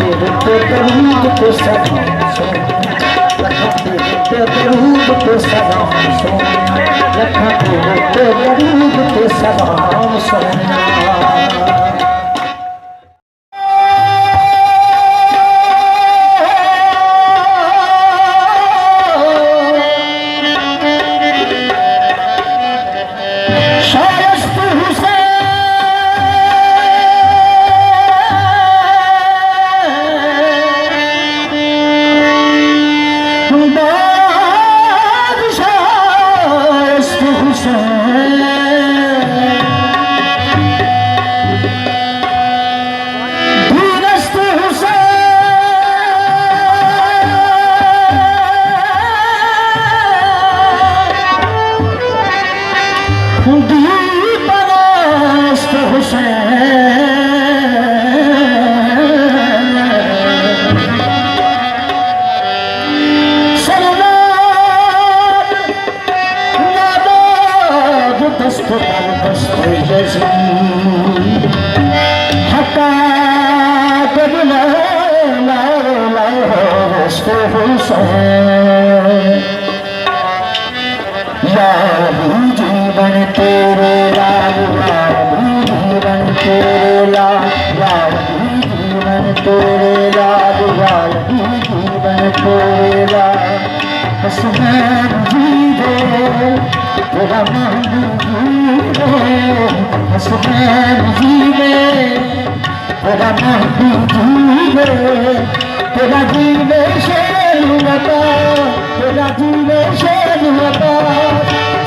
दरूद को सलाम सोनिया लखते दरूद को सलाम सोनिया लखते दरूद को सलाम सोनिया जीवन तेरे लाल जीवन तेरे लाल जीवन तेरे लाल जीवन तेरे लाल हसनैन जीवे तेरा महबूब जीवे हसनैन जीवे तेरा महबूब जीवे तेरा जीवे शेरुवता तेरा जीवे शेरुवता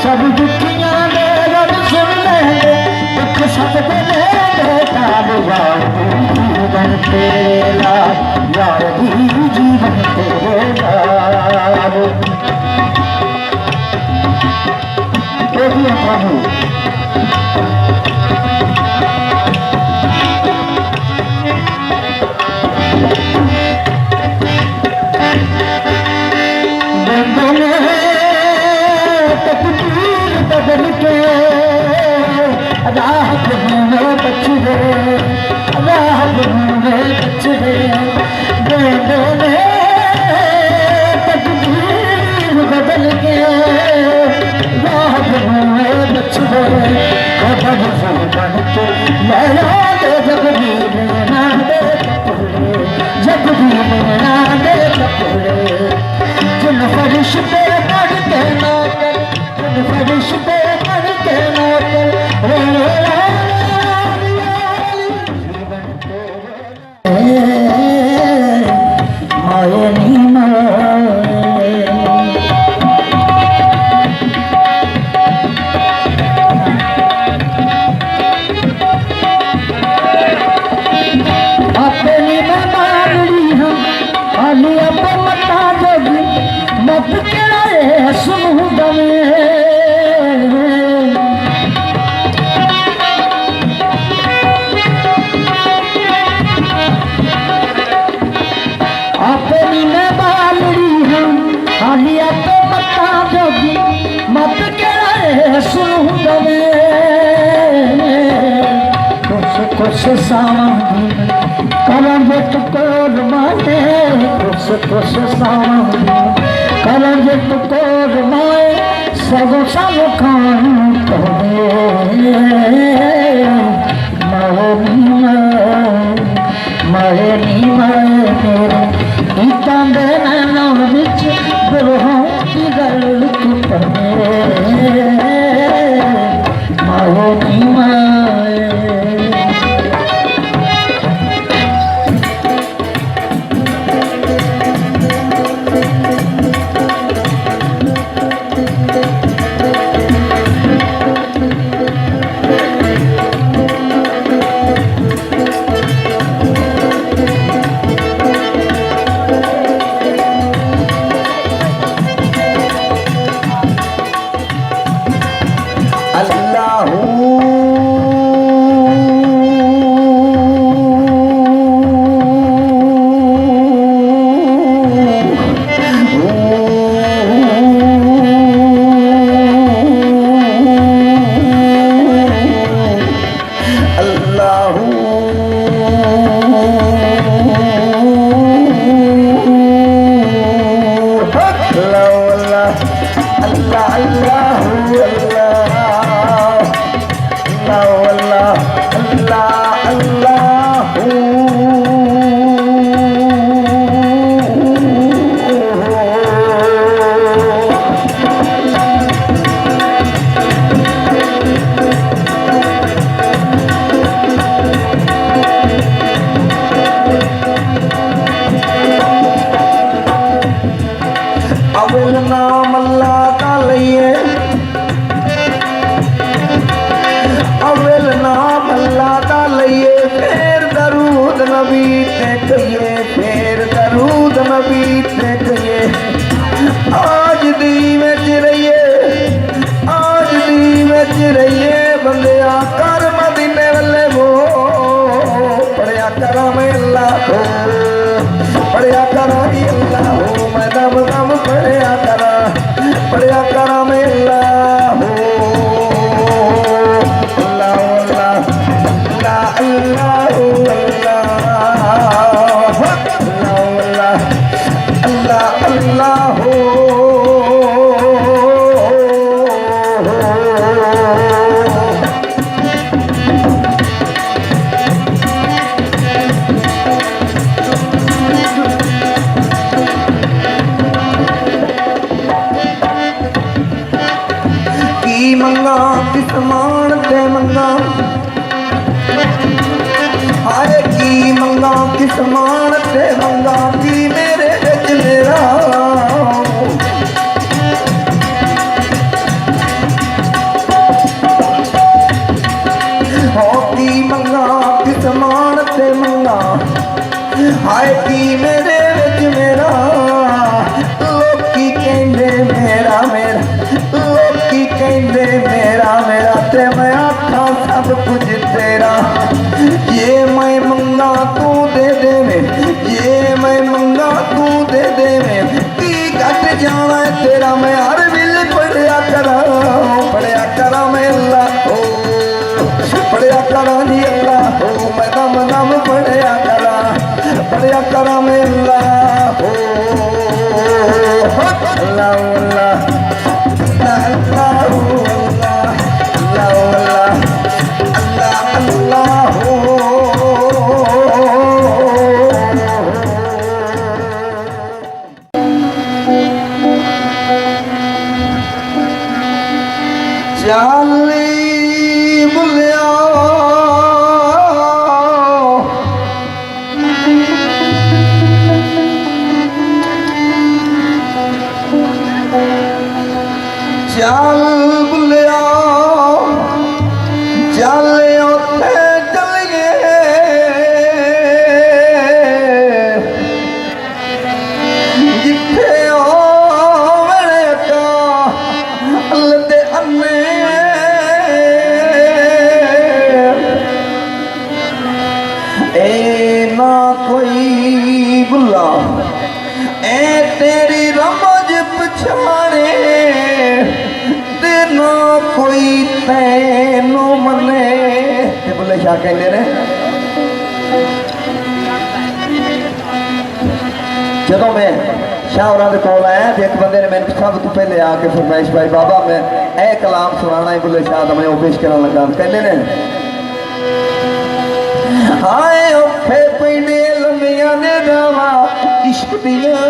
सब दुखियां दे रब सुन ले दुख सब दे ताब यार जीवन तेरे लाल यार जीवन तेरे लाल प्रभु बदल के राह में बचड़े राह में बचड़े बेदने तकदीर बदल के राह में बचड़े कदम बन के लहरा दे जगदीर ना दे टुकड़े जगदीर ना दे टुकड़े जिन फरिश्ते पढ़ते ना फरिश्ते पढ़ते नौकर माये नी अपनी मारी हम आली अब मता जोगी मत के सुन दमे मत के सुन कुछ सावन करंज टुकोर माए कुछ सावन करंज टुकोर माए सब खान मरे मेरे गीता दे नैनों विच बिरहों की गल कहिए फिर दरूद नबी ते कहिए आज दी विच रहिए आज दी विच रहिए बंदिया कर मदीने वल्ले वो पढ़िया करा मैं अल्लाह हो पढ़िया करा ही अल्लाह हो मैं दम दम पढ़िया करा मैं अल्लाह हो मंगा किस मान ते मंगा हाय की मंगा किस मान ते मंगा की मेरे विच मेरा हो की मंगा किस मान ते मंगा हाय की मेरे विच मेरा लोकी कहंदे मेरा मेरा लोकी कहंदे मेरा मेरा ते मैं आखा सब कुछ तेरा ये मैं मंगा तू दे देवे ये मैं मंगा तू दे देवे की घट जाना है तेरा मैं हर विल पढ़िया करा मैं अल्लाह हो पढ़िया करा जी अल्लाह हो मैं दम दम पढ़िया करा मैं अल्लाह हो अल्लाह अल्लाह चाली बुलिया चल बुलिया चल उथे चलिए जिथे ओवणे का लदे अन्ने ए ना कोई बुला ए तेरी रमज पछाणे ना कोई तैनू मने ते बुल्ले शाह कहते ने जदों मैं शाह होरां दे कोल आया तो एक बंदे ने मैंने सब तो पहले आके फरमाइश पाई बाबा मैं ए कलाम सुनाना है बुल्ले शाह दा मैं पेश करन लगा कहते ने हाय औखे पैंदे लम्मियां ने रावा इश्क दियां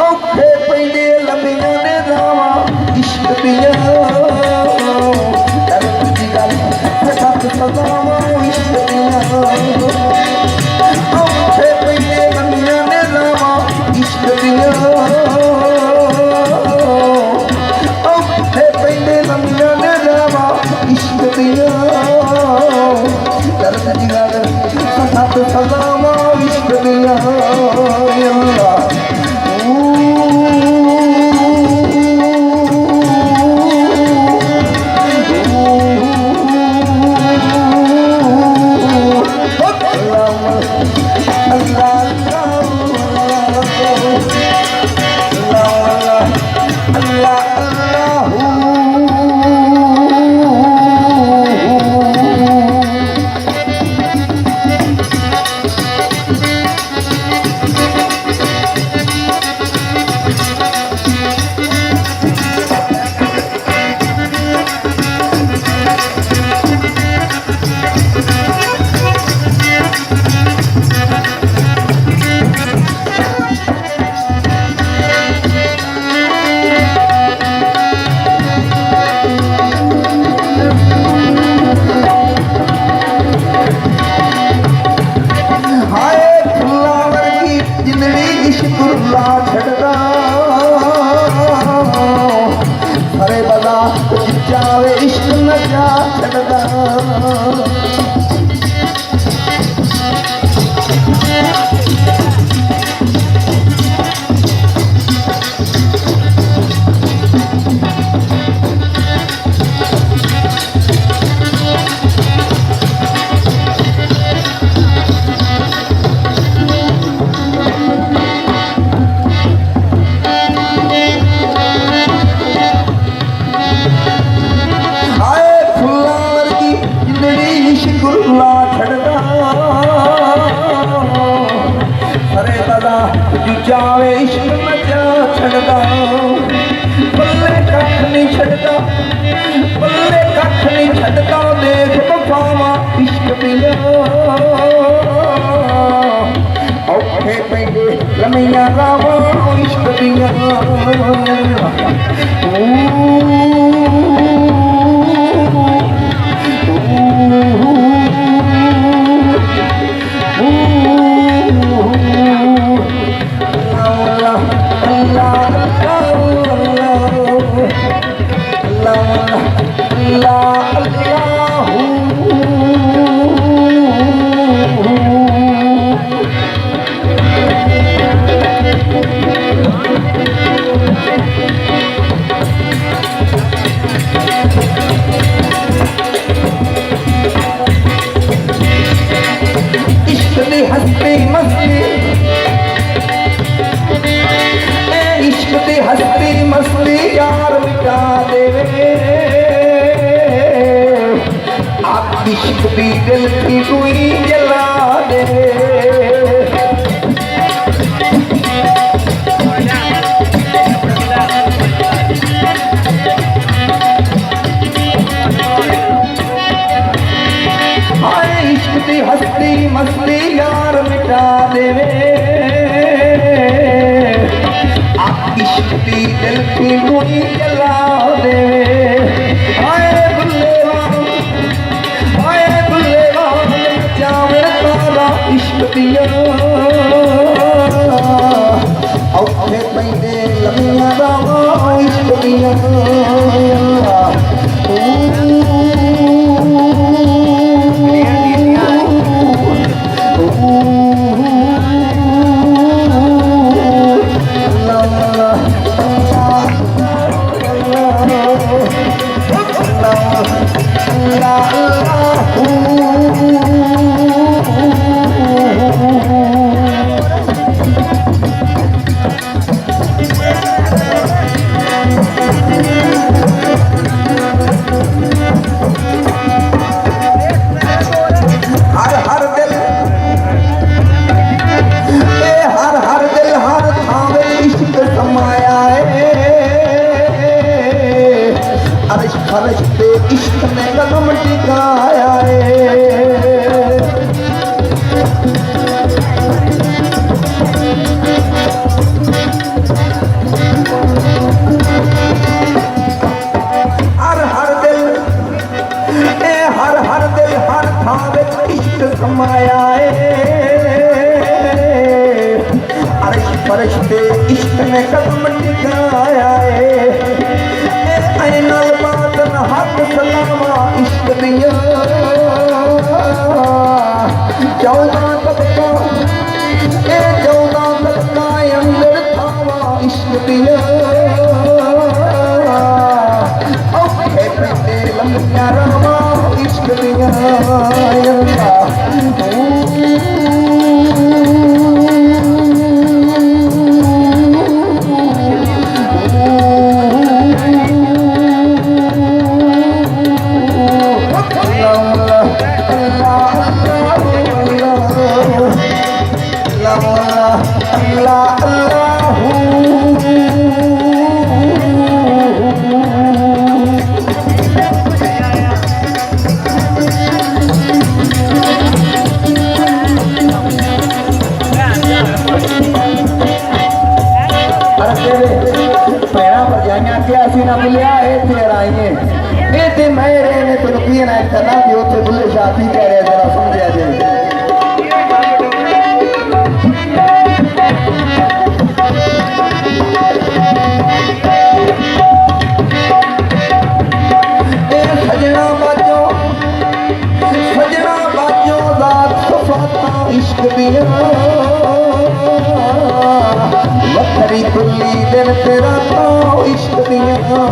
औखे पैंदे लम्मियां ने रावा इश्क दियां करती गल सखत सजावा इश्क दियां औखे पैंदे लम्मियां ने रावा इश्क दियां औखे पैंदे लम्मियां ने रावा इश्क दियां करती गल सखत सजावा इश्क दियां अल्लाह जावे इश्क मचा छड़दा बल्ले कख नहीं छड़दा बल्ले कख नहीं छड़दा देख बफावा इश्क दिया औखे पैंदे लमियां रावां इश्क दिया हस्ती मस्ती यार मिटा देवे आप इश्क भी दिल की कोई जला देवे इश्क की हस्ती मस्ती यार मिटा देवे इश्क की दिल की कोई जला दे आए बुल्लेवा जावे तारा इश्क दिया औखे पैंदे लमियां रावां इश्क दिया फर्श पे इश्क में कदम टिकाया हर दिल हर थावे इश्क समाया अर्श फर्श पे इश्क में कदम टिकाया हक सलामा इश्क दिया चौदह तबका अंदर थावा इश्क दिया औखे पैंदे लमियां रावां इश्क दिया मेरे ने तो रुकिए ना करना कि उसे बुल्ले शादी कह रहे जरा सुन दिया जाए सजना बाजो रात सफाता इश्क दिया वखरी तुल्ली दिन तेरा तो इश्क दिया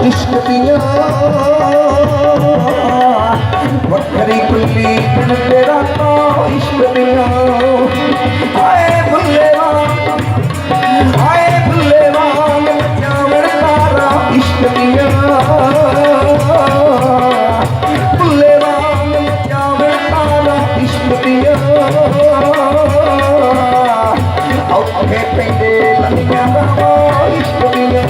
इश्क दिया वखरी कुल्ली तेरा तो इश्क दिया आए बुल्ले ਔਖੇ ਪੈਂਦੇ ਲੰਮੀਆਂ ਬਾਹਾਂ ਇਸ਼ਕ ਦੀਆਂ